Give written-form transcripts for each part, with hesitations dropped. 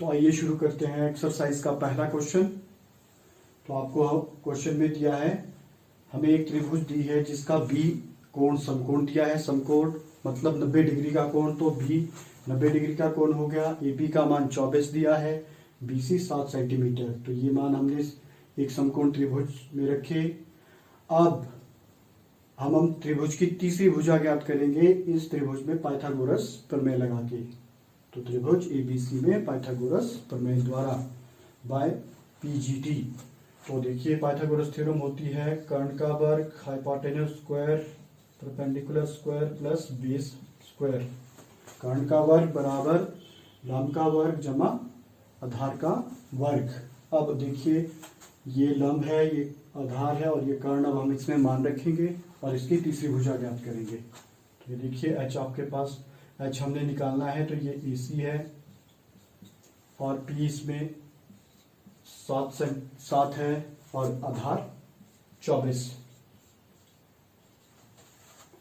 तो आइए शुरू करते हैं एक्सरसाइज का पहला क्वेश्चन। तो आपको क्वेश्चन में दिया है, हमें एक त्रिभुज दी है जिसका बी कोण समकोण दिया है। समकोण मतलब 90 डिग्री का कोण, तो बी 90 डिग्री का कोण हो गया। एबी का मान 24 दिया है, बीसी 7 सेंटीमीटर। तो ये मान हमने एक समकोण त्रिभुज में रखे। अब हम त्रिभुज की तीसरी भुजा ज्ञात करेंगे इस त्रिभुज में पाइथागोरस प्रमेय लगा के। तो त्रिभुज एबीसी में पाइथागोरस प्रमेय द्वारा बाय पीजीटी। तो देखिए पाइथागोरस थ्योरम होती है कर्ण का वर्ग, hypotenuse square, perpendicular square plus base square. कर्ण का वर्ग बराबर लंब का वर्ग जमा आधार का वर्ग। अब देखिए ये लंब है, ये आधार है और ये कर्ण। अब हम इसमें मान रखेंगे और इसकी तीसरी भुजा ज्ञात करेंगे। तो ये देखिए एच आपके पास, एच हमने निकालना है, तो ये एसी है और पी इसमें 7 है और आधार 24।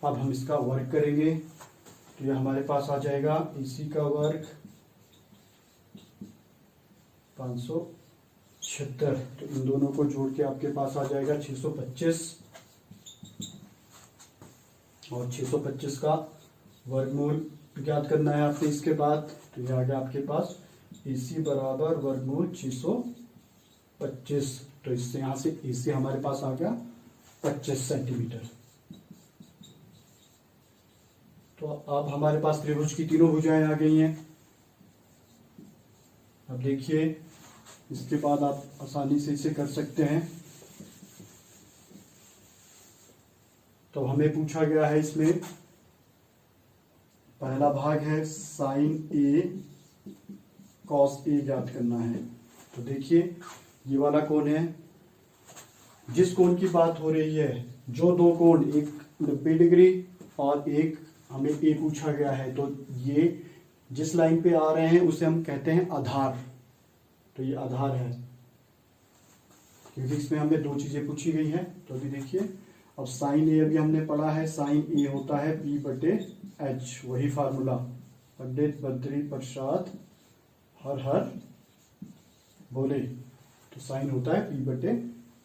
अब हम इसका वर्ग करेंगे तो ये हमारे पास आ जाएगा एसी का वर्ग 576। तो इन दोनों को जोड़ के आपके पास आ जाएगा 625 और 625 का वर्गमूल ज्ञात करना है आपने इसके बाद। तो ये आ गया आपके पास AC बराबर वर्गमूल 625। तो इससे यहां से AC हमारे पास आ गया 25 सेंटीमीटर। तो अब हमारे पास त्रिभुज की तीनों भुजाएं आ गई हैं। अब देखिए इसके बाद आप आसानी से इसे कर सकते हैं। तो हमें पूछा गया है इसमें पहला भाग है साइन ए कॉस ए ज्ञात करना है। तो देखिए ये वाला कोण है, जिस कोण की बात हो रही है, जो दो कोण, एक 90 डिग्री और एक हमें ए पूछा गया है, तो ये जिस लाइन पे आ रहे हैं उसे हम कहते हैं आधार। तो ये आधार है क्योंकि इसमें हमें दो चीजें पूछी गई हैं। तो अभी देखिए अब साइन ए अभी हमने पढ़ा है, साइन ए होता है P बटे एच, वही फार्मूला, पंडित बद्री प्रसाद हर हर बोले। तो साइन होता है P बटे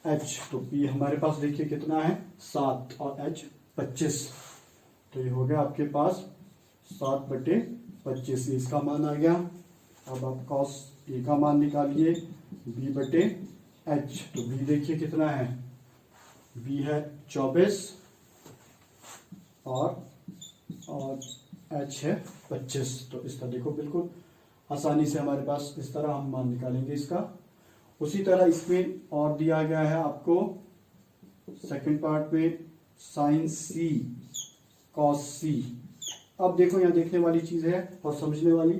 एच। तो P हमारे पास देखिए कितना है 7 और H 25। तो ये हो गया आपके पास 7 बटे 25, इसका मान आ गया। अब आप कॉस ए का मान निकालिए B बटे एच। तो B देखिए कितना है, B है 24 और H है 25। तो इसका देखो बिल्कुल आसानी से हमारे पास इस तरह हम मान निकालेंगे इसका। उसी तरह इसमें और दिया गया है आपको सेकंड पार्ट में साइन सी कॉस सी। अब देखो यहाँ देखने वाली चीज है और समझने वाली।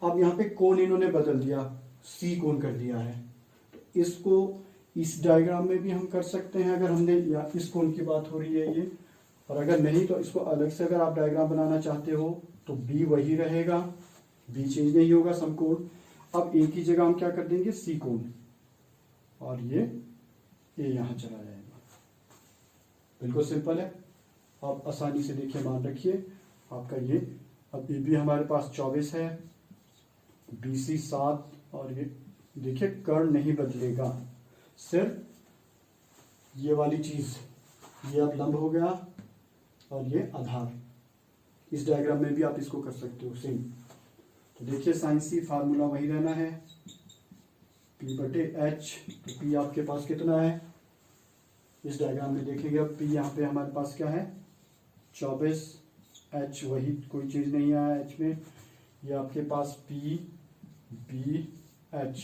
अब यहाँ पे कोण इन्होंने बदल दिया, सी कोण कर दिया है। तो इसको इस डायग्राम में भी हम कर सकते हैं अगर हमने, या इस कोण की बात हो रही है ये, और अगर नहीं तो इसको अलग से अगर आप डायग्राम बनाना चाहते हो तो बी वही रहेगा, बी चेंज नहीं होगा समकोण। अब ए की जगह हम क्या कर देंगे सी कोण, और ये ए यहां चला जाएगा। बिल्कुल सिंपल है। आप आसानी से देखिए मान रखिए आपका ये। अब ए बी हमारे पास 24 है, BC 7 और ये देखिए कर्ण नहीं बदलेगा, सिर्फ ये वाली चीज, ये अब लंब हो गया और ये आधार। इस डायग्राम में भी आप इसको कर सकते हो सेम। तो देखिए साइन सी फार्मूला वही रहना है P बटे एच। तो P आपके पास कितना है, इस डायग्राम में देखेंगे अब P यहाँ पे हमारे पास क्या है 24, H वही, कोई चीज नहीं आया H में। ये आपके पास P B H,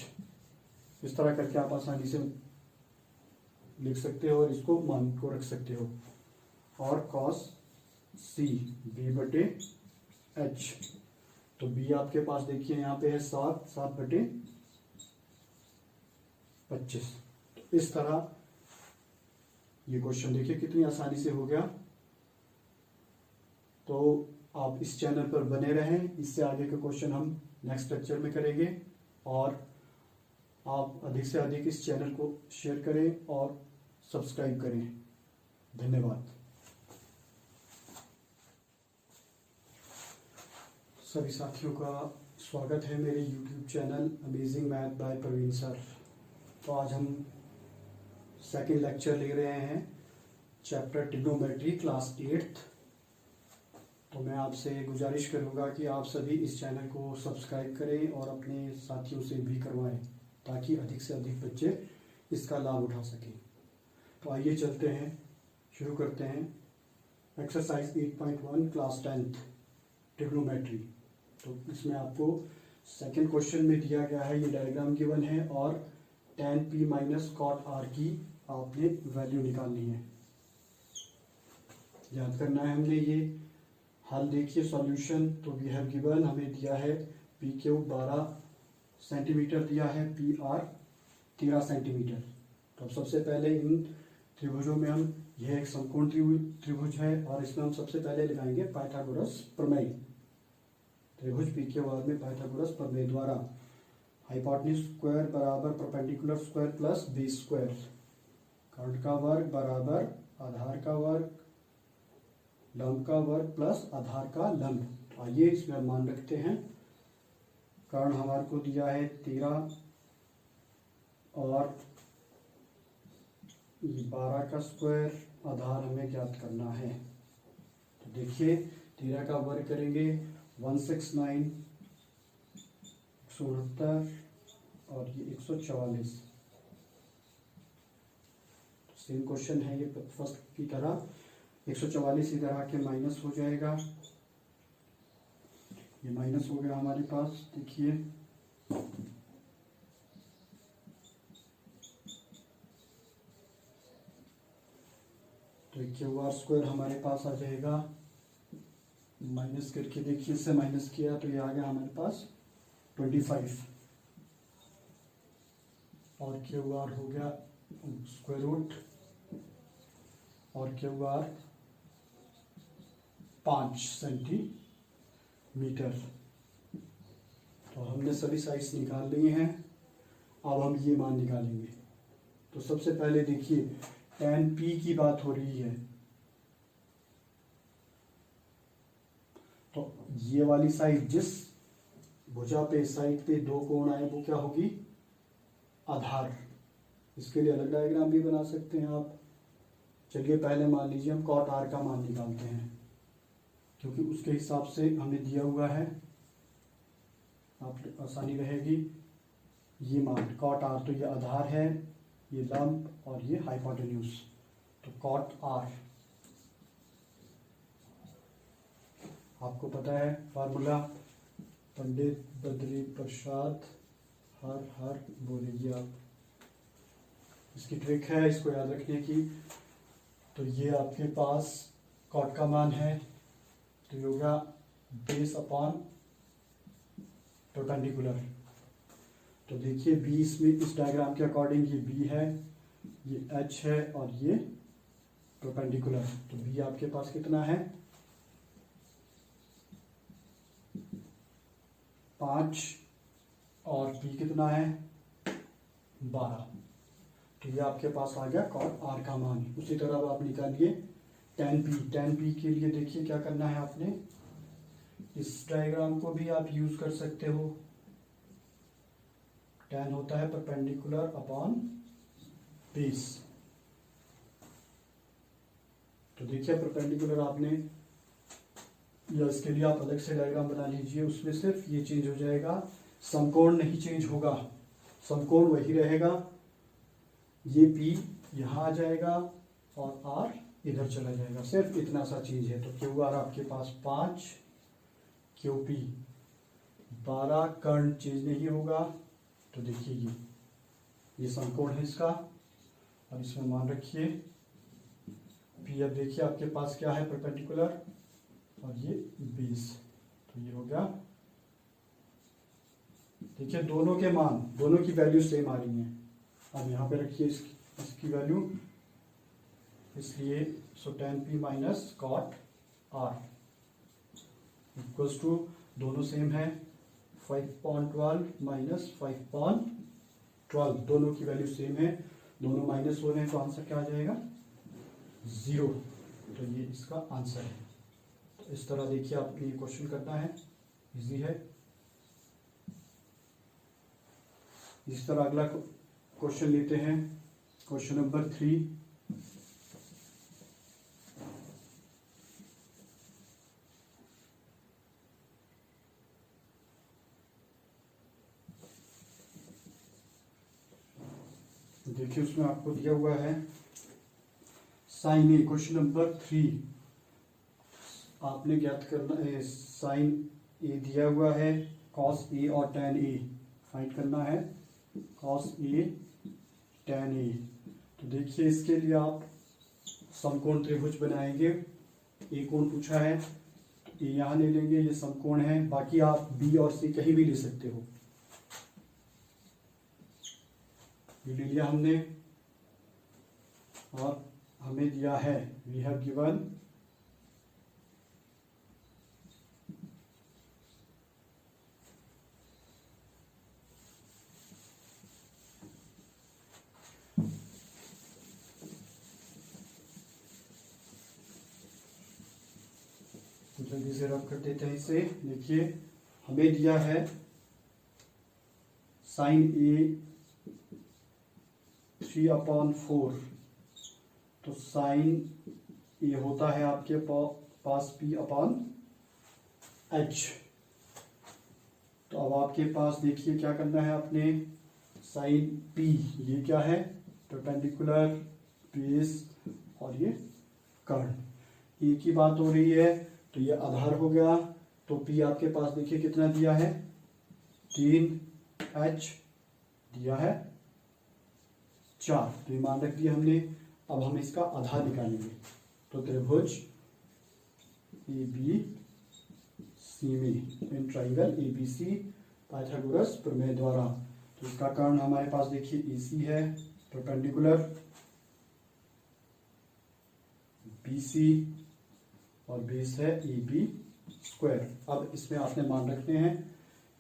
इस तरह करके आप आसानी से लिख सकते हो और इसको मान को रख सकते हो। और कॉस C B बटे H। तो B आपके पास देखिए यहाँ पे है 7 बटे 25। तो इस तरह ये क्वेश्चन देखिए कितनी आसानी से हो गया। तो आप इस चैनल पर बने रहें, इससे आगे के क्वेश्चन हम नेक्स्ट लेक्चर में करेंगे। और आप अधिक से अधिक इस चैनल को शेयर करें और सब्सक्राइब करें। धन्यवाद। सभी साथियों का स्वागत है मेरे YouTube channel amazing math by Praveen sir. तो आज हम सेकंड लेक्चर ले रहे हैं चैप्टर ट्रिग्नोमेट्री क्लास 8th। तो मैं आपसे गुजारिश करूंगा कि आप सभी इस चैनल को सब्सक्राइब करें और अपने साथियों से भी करवाएं ताकि अधिक से अधिक बच्चे इसका लाभ उठा सकें। तो आइए चलते हैं, शुरू करते हैं एक्सरसाइज 8.1 क्लास 10th ट्रिग्नोमेट्री। तो इसमें आपको सेकंड क्वेश्चन में दिया गया है, ये डायग्राम गिवन है और tan p minus cot r की आपने वैल्यू निकालनी है। याद करना है हमने ये हल। देखिए सॉल्यूशन, तो वी हैव गिवन, हमें दिया है पी क्यूब 12 सेंटीमीटर दिया है, पी आर 13 सेंटीमीटर। तो अब सबसे पहले इन त्रिभुजों में हम, यह एक समकोण त्रिभुज है और इसमें हम सबसे पहले लगाएंगे पाइथागोरस प्रमेय। त्रिभुज पी के बाद में पाइथागोरस प्रमेय द्वारा हाइपोटेन्यूज स्क्वायर बराबर perpendicular square plus base square, कर्ण का वर्ग बराबर आधार का वर्ग, लंब का वर्ग प्लस आधार का लंब। आइए इसमें हम मान रखते हैं, कर्ण हमारे को दिया है 13 और 12 का स्क्वायर, आधार हमें ज्ञात करना है। तो देखिए 13 का वर्ग करेंगे 169, 169 और ये 144। सेम क्वेश्चन है ये फर्स्ट की तरह। 144 इधर आके माइनस हो जाएगा, ये माइनस हो गया हमारे पास। देखिए तो क्यू आर स्क्वायर हमारे पास आ जाएगा, माइनस करके देखिए, इससे माइनस किया तो ये आ गया हमारे पास 25 और क्यू आर हो गया स्क्वायर रूट और क्यू आर 5 सेंटीमीटर। तो हमने सभी साइज निकाल लिए हैं, अब हम ये मान निकालेंगे। तो सबसे पहले देखिए tan p की बात हो रही है, तो ये वाली साइड जिस भुजा पे साइड पे दो कोण आए वो क्या होगी, आधार। इसके लिए अलग डायग्राम भी बना सकते हैं आप। चलिए पहले मान लीजिए हम कॉट आर का मान निकालते हैं, क्योंकि उसके हिसाब से हमें दिया हुआ है, आप आसानी रहेगी। ये मान कॉट आर, तो ये आधार है, ये लंब और ये हाइपोटेन्यूज। तो कॉट आर आपको पता है फार्मूला, पंडित बद्री प्रसाद हर हर बोलिए आप। इसकी ट्रिक है इसको याद रखने की। तो ये आपके पास कॉट का मान है, तो ये होगा बेस अपॉन परपेंडिकुलर। तो देखिए बी इसमें इस डायग्राम के अकॉर्डिंग ये बी है, ये एच है और ये परपेंडिकुलर। तो बी आपके पास कितना है 5 और पी कितना है 12। तो ये आपके पास आ गया कॉट आर का मान। उसी तरह अब आप निकालिए tan p। tan p के लिए देखिए क्या करना है आपने, इस डायग्राम को भी आप यूज कर सकते हो। tan होता है परपेंडिकुलर अपॉन बेस। तो देखिए परपेंडिकुलर आपने, या इसके लिए आप अलग से डायग्राम बना लीजिए, उसमें सिर्फ ये चेंज हो जाएगा, समकोण नहीं चेंज होगा, समकोण वही रहेगा। ये P यहाँ आ जाएगा और R इधर चला जाएगा, सिर्फ इतना सा चेंज है। तो क्यू आर आपके पास 5, क्यू पी 12, कर्ण चेंज नहीं होगा। तो देखिए ये समकोण है इसका, और इसमें मान रखिए P। अब देखिए आपके पास क्या है परपेंडिकुलर और ये बेस, तो ये हो गया। देखिए दोनों के मान, दोनों की वैल्यू सेम आ रही है। अब यहाँ पे रखिए इसकी वैल्यू, इसलिए so tan p minus cot r equals to, दोनों सेम है, 5.12 माइनस 5.12, दोनों की वैल्यू सेम है, दोनों माइनस हो रहे हैं, तो आंसर क्या आ जाएगा 0। तो ये इसका आंसर है। तो इस तरह देखिए आपको ये क्वेश्चन करना है, इजी है। इस तरह अगला क्वेश्चन लेते हैं, क्वेश्चन नंबर 3। देखिए उसमें आपको दिया हुआ है साइन ए। क्वेश्चन नंबर 3 आपने ज्ञात करना है, साइन ए दिया हुआ है, कॉस ए और टेन ए फाइंड करना है, कॉस ए टेन ए। तो देखिए इसके लिए आप समकोण त्रिभुज बनाएंगे। ए कोण पूछा है, ए यहाँ ले लेंगे, ये समकोण है, बाकी आप बी और सी कहीं भी ले सकते हो। ये ले लिया हमने, और हमें दिया है, वी हैव गिवन जल्दी से रब कर देते हैं इसे। देखिए हमें दिया है साइन ए 3/4, तो साइन ए होता है आपके पास P/H। तो अब आपके पास देखिए क्या करना है आपने, साइन P ये क्या है, परपेंडिकुलर, बेस और ये कर्ण। ए की बात हो रही है तो ये आधार हो गया, तो P आपके पास देखिए कितना दिया है, 3H दिया है 4, तो ये मान रख दिया हमने। अब हम इसका आधार निकालेंगे, तो त्रिभुज ABC में इन ट्राइंगल ABC पाइथागोरस प्रमेय द्वारा, तो इसका कर्ण हमारे पास देखिए AC है, परपेंडिकुलर BC और बेस है AB स्क्वायर। अब इसमें आपने मान रखने हैं,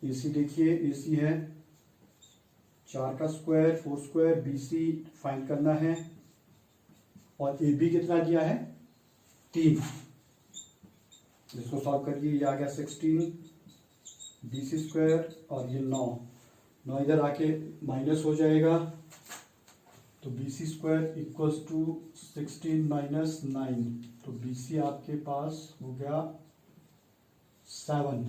AC देखिए AC है 4 का स्क्वायर 4 स्क्वायर, BC फाइंड करना है, और AB कितना दिया है 3, जिसको सॉल्व करिए ये आ गया 16, BC स्क्वायर और ये 9 इधर आके माइनस हो जाएगा, तो BC square equals to 16 minus 9, तो BC आपके पास हो गया 7।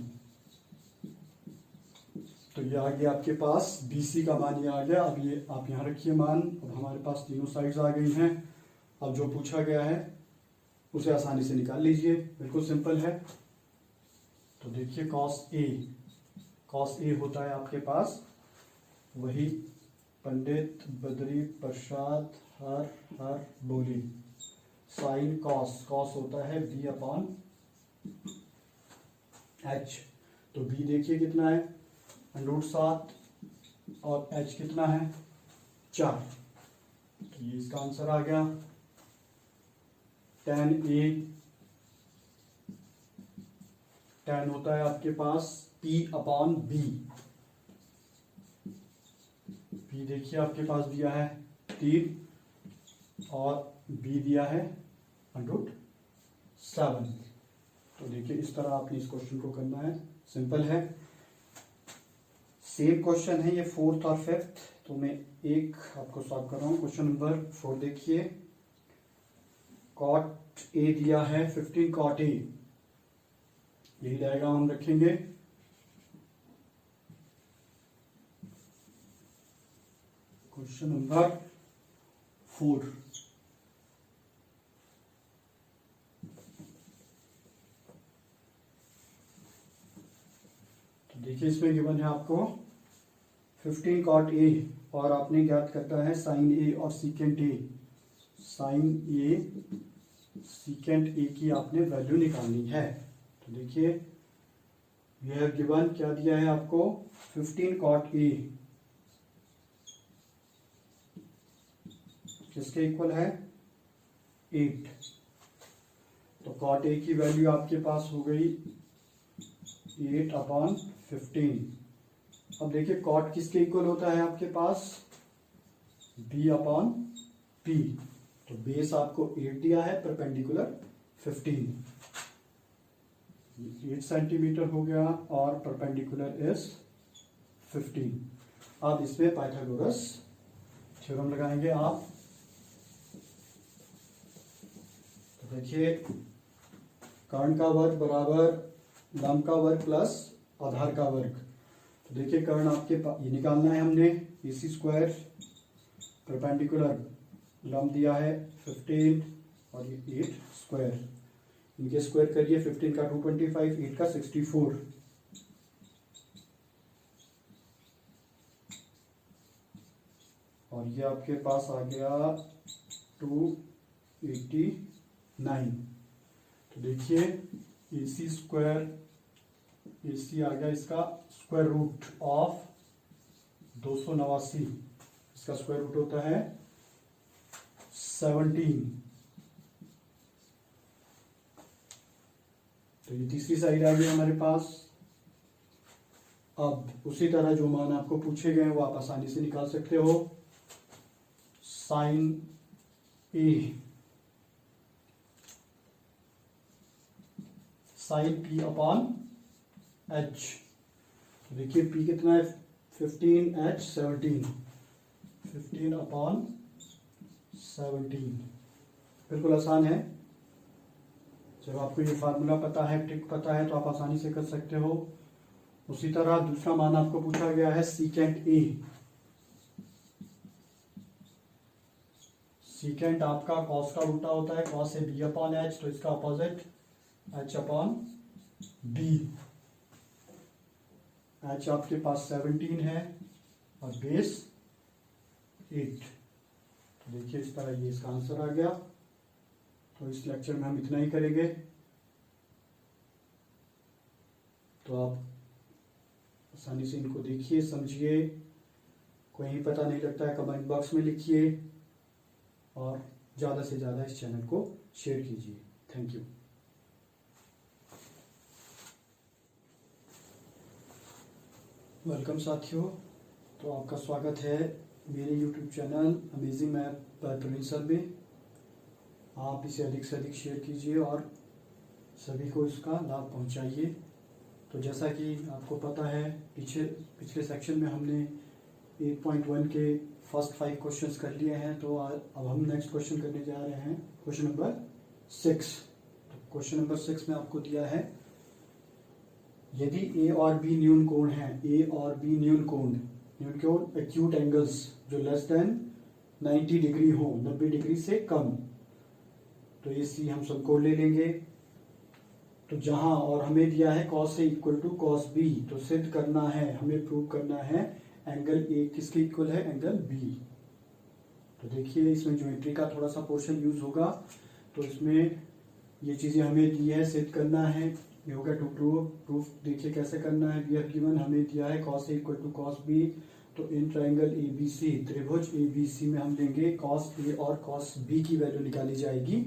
तो ये आ गया आपके पास BC का मान, ये आ गया। अब ये आप यहाँ रखिए मान। अब हमारे पास तीनों साइड्स आ गई हैं। अब जो पूछा गया है उसे आसानी से निकाल लीजिए, बिल्कुल सिंपल है। तो देखिए कॉस ए होता है आपके पास वही पंडित बद्री प्रसाद हर बोली, साइन कॉस होता है B/H। तो B देखिए कितना है √7 और H कितना है 4, तो ये इसका आंसर आ गया। tan होता है आपके पास P/B। P देखिए आपके पास दिया है 3 और B दिया है √7। तो देखिए इस तरह आपने इस क्वेश्चन को करना है, सिंपल है। सेम क्वेश्चन है ये 4th और 5th, तो मैं एक आपको सॉल्व कर रहा हूँ। क्वेश्चन नंबर 4 देखिए, cot A दिया है 15 cot A, यही डायग्राम हम रखेंगे। क्वेश्चन नंबर 4, तो देखिए इसमें गिवन है आपको 15 cot A और आपने ज्ञात करना है साइन A और secant A। Sine A secant A की आपने वैल्यू निकालनी है। तो देखिए यह गिवन क्या दिया है आपको, 15 cot A किसके इक्वल है 8, तो cot A की वैल्यू आपके पास हो गई 8/15। अब देखिए cot किसके इक्वल होता है आपके पास B/P, तो बेस आपको 8 दिया है, परपेंडिकुलर 15, 8 सेंटीमीटर हो गया और परपेंडिकुलर इज 15। अब इसमें पाइथागोरस थ्योरम लगाएंगे आप। तो देखिए कर्ण का वर्ग बराबर लंब का वर्ग प्लस आधार का वर्ग। तो देखिए कर्ण आपके ये निकालना है हमने, AC स्क्वायर परपेंडिकुलर लंब दिया है 15 और ये 8 स्क्वायर, इनके स्क्वायर करिए, 15 का 225, 8 का 64, और ये आपके पास आ गया 289। तो देखिए AC स्क्वायर, AC आ गया इसका स्क्वायर रूट ऑफ 289, इसका स्क्वायर रूट होता है 17। तो ये तीसरी साइड आ गई हमारे पास। अब उसी तरह जो मान आपको पूछे गए हैं वो आप आसानी से निकाल सकते हो। साइन ए साइन P अपॉन H। तो देखिए P कितना है 15, H 17, 15 अपॉन 17, बिल्कुल आसान है। जब आपको ये फार्मूला पता है, ट्रिक पता है, तो आप आसानी से कर सकते हो। उसी तरह दूसरा मान आपको पूछा गया है सीकेंट ए। सीकेंट आपका कॉस का उल्टा होता है, कॉस है B अपॉन H, तो इसका opposite H upon B। H आपके पास 17 है और बेस 8। तो देखिए इस तरह ये इसका आंसर आ गया। तो इस लेक्चर में हम इतना ही करेंगे। तो आप आसानी से इनको देखिए, समझिए, कोई पता नहीं लगता है कमेंट बॉक्स में लिखिए, और ज़्यादा से ज़्यादा इस चैनल को शेयर कीजिए। Thank you. वेलकम साथियों, तो आपका स्वागत है मेरे YouTube channel amazing math by Praveen sir में। आप इसे अधिक से अधिक शेयर कीजिए और सभी को इसका लाभ पहुंचाइए। तो जैसा कि आपको पता है पिछले सेक्शन में हमने 8.1 के फर्स्ट 5 क्वेश्चंस कर लिए हैं। तो अब हम नेक्स्ट क्वेश्चन करने जा रहे हैं, क्वेश्चन नंबर 6। तो क्वेश्चन नंबर 6 में आपको दिया है, यदि A और B न्यून कोण हैं, A और B न्यून कोण एक्यूट एंगल्स जो लेस देन 90 डिग्री हो, 90 डिग्री से कम, तो ये C हम समकोण ले लेंगे। तो जहां, और हमें दिया है cos A equal to cos B, तो सिद्ध करना है, हमें प्रूव करना है एंगल A किसके इक्वल है, एंगल B। तो देखिए इसमें ज्योमेट्री का थोड़ा सा पोर्शन यूज होगा। तो इसमें ये चीजें हमें दी है, सिद्ध करना है, ये होगा टू प्रूफ। देखिए कैसे करना है। वी हैव गिवन, हमें दिया है cos A equal to cos B। तो इन ट्राइंगल ABC, त्रिभुज ABC में हम लेंगे cos A और cos B की वैल्यू निकाली जाएगी।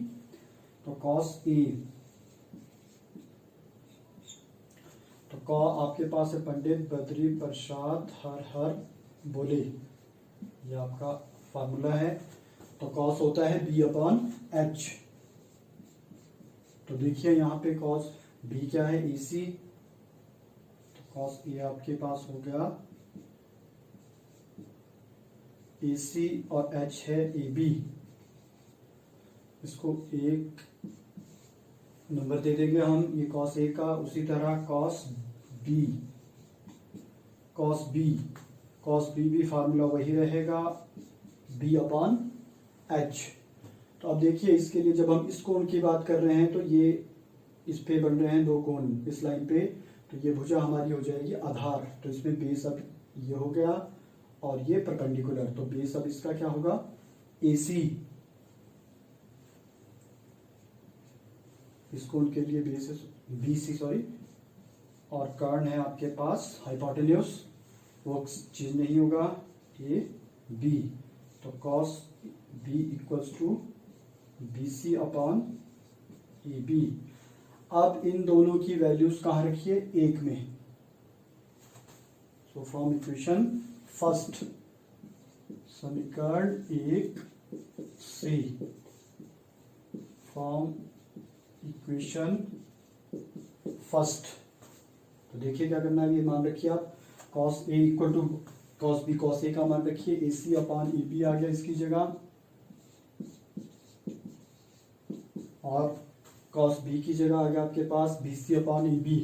तो cos A, तो आपके पास है पंडित बद्री प्रसाद हर बोले, ये आपका फार्मूला है। तो cos होता है B अपॉन H। तो देखिए यहाँ पे cos B क्या है, AC। तो cos A आपके पास हो गया AC और H है AB। इसको एक नंबर दे देंगे हम, ये cos A का। उसी तरह cos B भी फार्मूला वही रहेगा, B अपॉन H। तो अब देखिए इसके लिए जब हम इस कोण की बात कर रहे हैं, तो ये इस पे बन रहे हैं दो कोण इस लाइन पे, तो ये भुजा हमारी हो जाएगी आधार। तो इसमें बेस अब ये हो गया और ये परपेंडिकुलर, तो बेस अब इसका क्या होगा, AC। इस कोण के लिए बेस BC सॉरी, और कर्ण है आपके पास हाइपोटेन्यूज, वो चीज नहीं होगा, ये B। तो cos B equals to BC upon AB। अब इन दोनों की वैल्यूज कहां रखिए, एक में। सो फ्रॉम इक्वेशन फर्स्ट, समीकरण 1 से, फ्रॉम इक्वेशन फर्स्ट। तो देखिए क्या करना है, ये मान रखिए आप, cos A equal to cos B cos A का मान रखिए, ए सी अपॉन ए बी आ गया इसकी जगह, और कॉस बी की जगह आ गया आपके पास B C upon A B.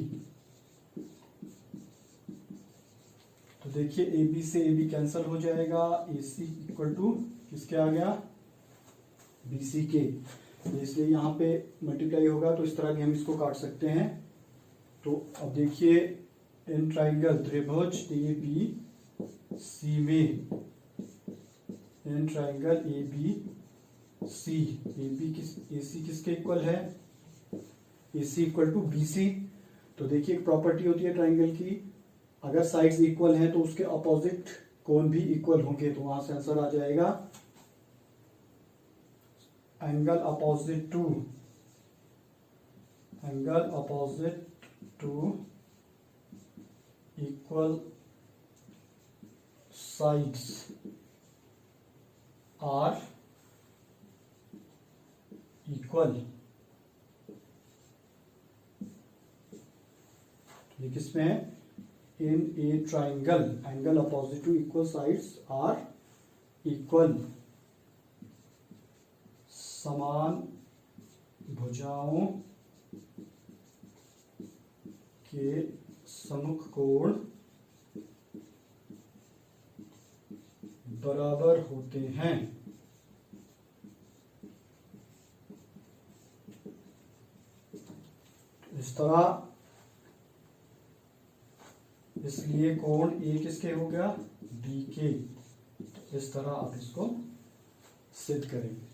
तो देखिए ए बी से ए बी कैंसिल हो जाएगा, ए सी इक्वल टू किसके आ गया, बी सी के। तो इसलिए यहाँ पे मल्टीप्लाई होगा, तो इस तरह भी हम इसको काट सकते हैं। तो अब देखिए इन ट्राइंगल त्रिभुज ए बी सी में, in triangle A B C, A B किस, ए सी किसके इक्वल है, A C equal to B C. तो देखिए एक प्रॉपर्टी होती है ट्राइंगल की, अगर साइड्स इक्वल हैं तो उसके अपोजिट कोण भी इक्वल होंगे। तो वहां से आंसर आ जाएगा angle opposite to equal sides are equal. ये किसमें है, in a triangle angle opposite to equal sides are equal, समान भुजाओं के सम्मुख कोण बराबर होते हैं। इस तरह, इसलिए कोण ए किसके हो गया, बी के। इस तरह आप इसको सिद्ध करेंगे।